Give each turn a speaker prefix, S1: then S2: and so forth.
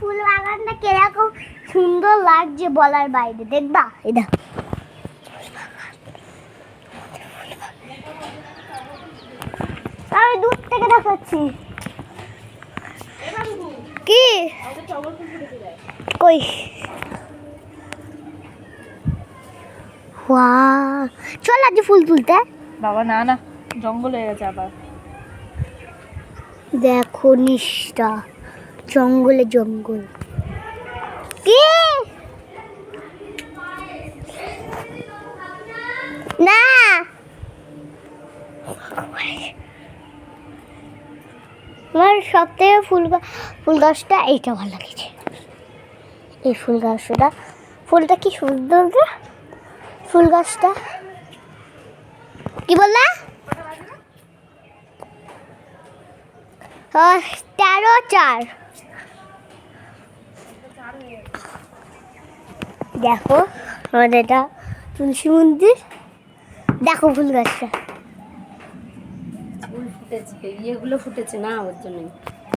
S1: ফুল বাগানটা কিরকম সুন্দর লাগছে বলার বাইরে। দেখবা এটা আমি দূর থেকে দেখাচ্ছি। কি কই চল আজ ফুল তুলতে।
S2: বাবা না না, জঙ্গল হয়ে গেছে আবার।
S1: দেখো নিষ্ঠা, জঙ্গলে জঙ্গল। কি না আমার সব থেকে ফুল গাছটা এইটা ভালো লাগছে। এই ফুল গাছটা, ফুলটা কি সুন্দর না ফুল গাছটা। কি বললা? 13:04। দেখো আমাদের এটা তুলসী মন্দির। দেখো ফুল গাছটা
S3: ফুল ফুটেছে, ইয়েগুলো ফুটেছে না ওর জন্যই।